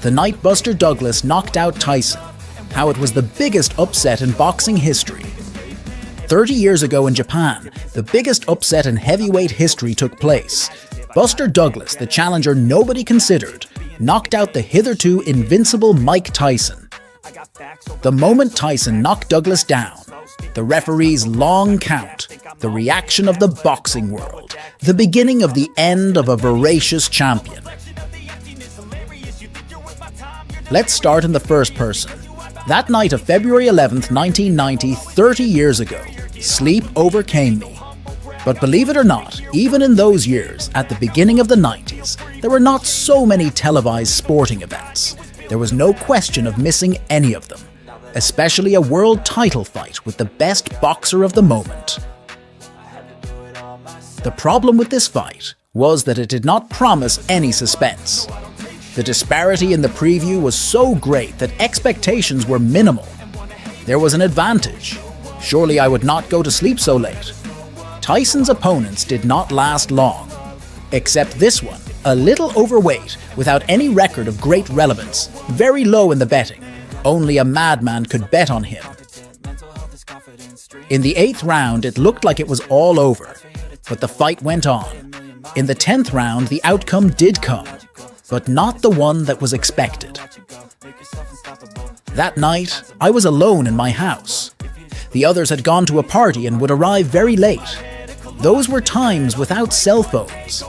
the night Buster Douglas knocked out Tyson, how it was the biggest upset in boxing history. 30 years ago in Japan, the biggest upset in heavyweight history took place. Buster Douglas, the challenger nobody considered, knocked out the hitherto invincible Mike Tyson. The moment Tyson knocked Douglas down, the referee's long count, the reaction of the boxing world, the beginning of the end of a voracious champion. Let's start in the first person. That night of February 11th, 1990, 30 years ago, sleep overcame me. But believe it or not, even in those years, at the beginning of the 90s, there were not so many televised sporting events. There was no question of missing any of them, especially a world title fight with the best boxer of the moment. The problem with this fight was that it did not promise any suspense. The disparity in the preview was so great that expectations were minimal. There was an advantage. Surely I would not go to sleep so late. Tyson's opponents did not last long, except this one, a little overweight, without any record of great relevance, very low in the betting. Only a madman could bet on him. In the 8th round, it looked like it was all over, but the fight went on. In the 10th round, the outcome did come, but not the one that was expected. That night, I was alone in my house. The others had gone to a party and would arrive very late. Those were times without cell phones.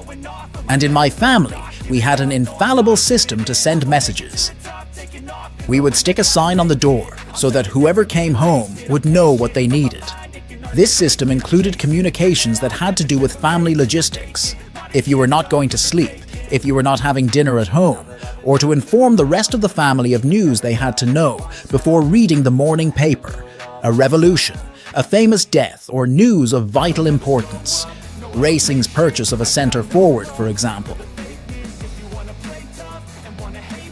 And in my family, we had an infallible system to send messages. We would stick a sign on the door so that whoever came home would know what they needed. This system included communications that had to do with family logistics. If you were not going to sleep, if you were not having dinner at home, or to inform the rest of the family of news they had to know before reading the morning paper, a revolution, a famous death, or news of vital importance. Racing's purchase of a centre forward, for example.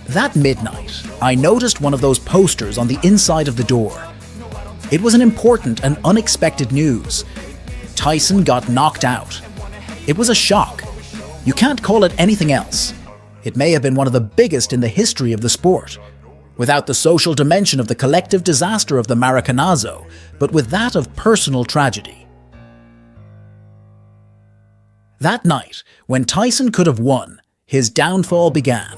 That midnight, I noticed one of those posters on the inside of the door. It was an important and unexpected news. Tyson got knocked out. It was a shock. You can't call it anything else. It may have been one of the biggest in the history of the sport, without the social dimension of the collective disaster of the Maracanazo, but with that of personal tragedy. That night, when Tyson could have won, his downfall began.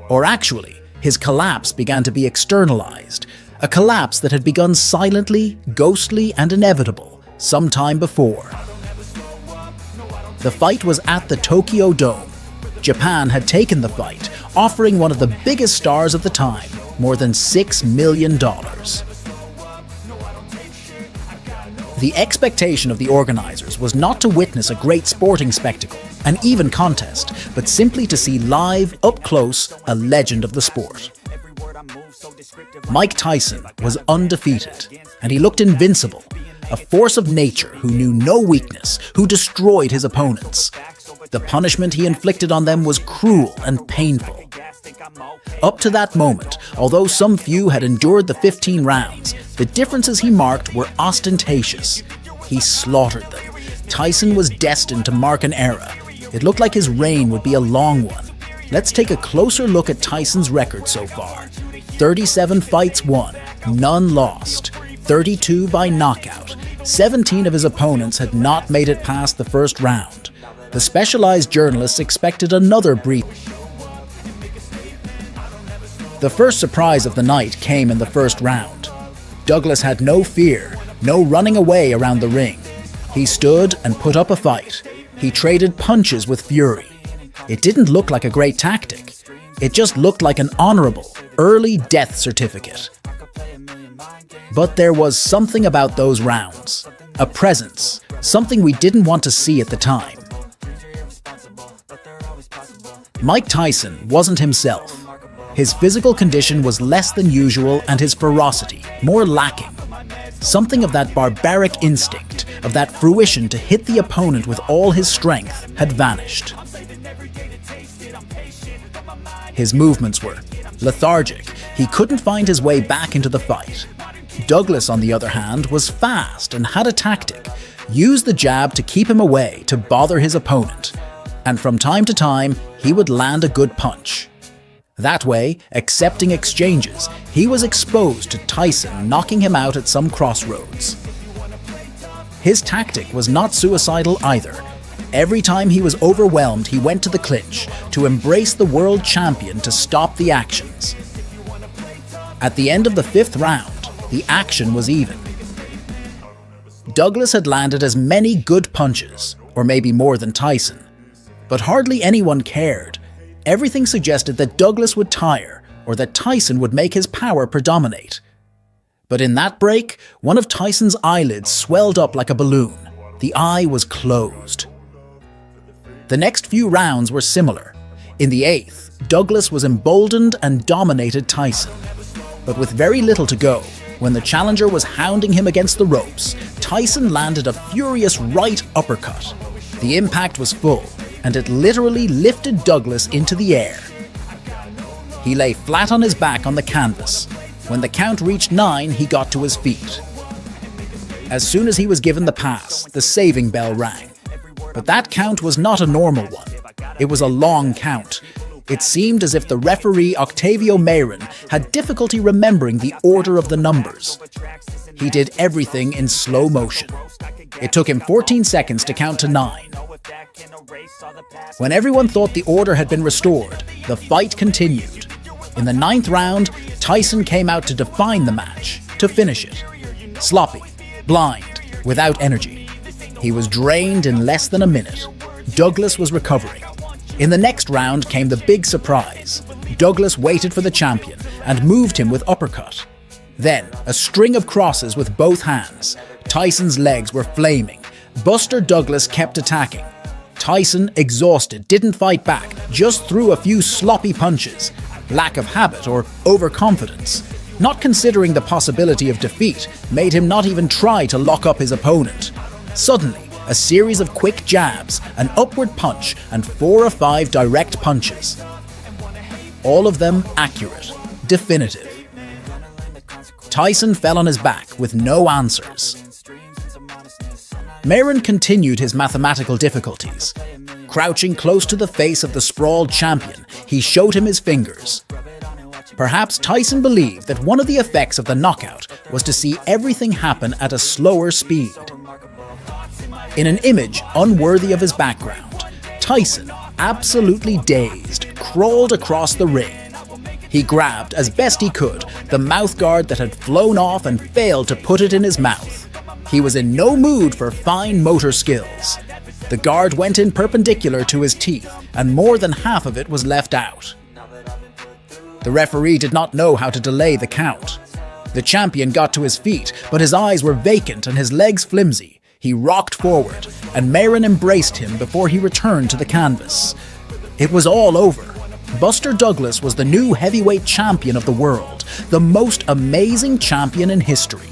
Or actually, his collapse began to be externalized, a collapse that had begun silently, ghostly, and inevitable some time before. The fight was at the Tokyo Dome. Japan had taken the fight, offering one of the biggest stars of the time more than $6 million. The expectation of the organizers was not to witness a great sporting spectacle, an even contest, but simply to see live, up close, a legend of the sport. Mike Tyson was undefeated, and he looked invincible, a force of nature who knew no weakness, who destroyed his opponents. The punishment he inflicted on them was cruel and painful. Up to that moment, although some few had endured the 15 rounds, the differences he marked were ostentatious. He slaughtered them. Tyson was destined to mark an era. It looked like his reign would be a long one. Let's take a closer look at Tyson's record so far. 37 fights won, none lost, 32 by knockout. 17 of his opponents had not made it past the first round. The specialized journalists expected another brief. The first surprise of the night came in the first round. Douglas had no fear, no running away around the ring. He stood and put up a fight. He traded punches with fury. It didn't look like a great tactic. It just looked like an honorable, early death certificate. But there was something about those rounds. A presence, something we didn't want to see at the time. Mike Tyson wasn't himself. His physical condition was less than usual and his ferocity more lacking. Something of that barbaric instinct, of that fruition to hit the opponent with all his strength, had vanished. His movements were lethargic. He couldn't find his way back into the fight. Douglas, on the other hand, was fast and had a tactic. Used the jab to keep him away, to bother his opponent. And from time to time, he would land a good punch. That way, accepting exchanges, he was exposed to Tyson knocking him out at some crossroads. His tactic was not suicidal either. Every time he was overwhelmed, he went to the clinch to embrace the world champion to stop the actions. At the end of the 5th round, the action was even. Douglas had landed as many good punches, or maybe more than Tyson, but hardly anyone cared. Everything suggested that Douglas would tire, or that Tyson would make his power predominate. But in that break, one of Tyson's eyelids swelled up like a balloon. The eye was closed. The next few rounds were similar. In the 8th, Douglas was emboldened and dominated Tyson. But with very little to go, when the challenger was hounding him against the ropes, Tyson landed a furious right uppercut. The impact was full, and it literally lifted Douglas into the air. He lay flat on his back on the canvas. When the count reached 9, he got to his feet. As soon as he was given the pass, the saving bell rang. But that count was not a normal one. It was a long count. It seemed as if the referee Octavio Mayrin had difficulty remembering the order of the numbers. He did everything in slow motion. It took him 14 seconds to count to 9. When everyone thought the order had been restored, the fight continued. In the 9th round, Tyson came out to define the match, to finish it. Sloppy, blind, without energy. He was drained in less than a minute. Douglas was recovering. In the next round came the big surprise. Douglas waited for the champion and moved him with uppercut. Then, a string of crosses with both hands. Tyson's legs were flaming. Buster Douglas kept attacking. Tyson, exhausted, didn't fight back, just threw a few sloppy punches. Lack of habit or overconfidence, not considering the possibility of defeat, made him not even try to lock up his opponent. Suddenly, a series of quick jabs, an upward punch, and 4 or 5 direct punches. All of them accurate, definitive. Tyson fell on his back with no answers. Mayrin continued his mathematical difficulties. Crouching close to the face of the sprawled champion, he showed him his fingers. Perhaps Tyson believed that one of the effects of the knockout was to see everything happen at a slower speed. In an image unworthy of his background, Tyson, absolutely dazed, crawled across the ring. He grabbed, as best he could, the mouthguard that had flown off and failed to put it in his mouth. He was in no mood for fine motor skills. The guard went in perpendicular to his teeth, and more than half of it was left out. The referee did not know how to delay the count. The champion got to his feet, but his eyes were vacant and his legs flimsy. He rocked forward, and Mayrin embraced him before he returned to the canvas. It was all over. Buster Douglas was the new heavyweight champion of the world, the most amazing champion in history.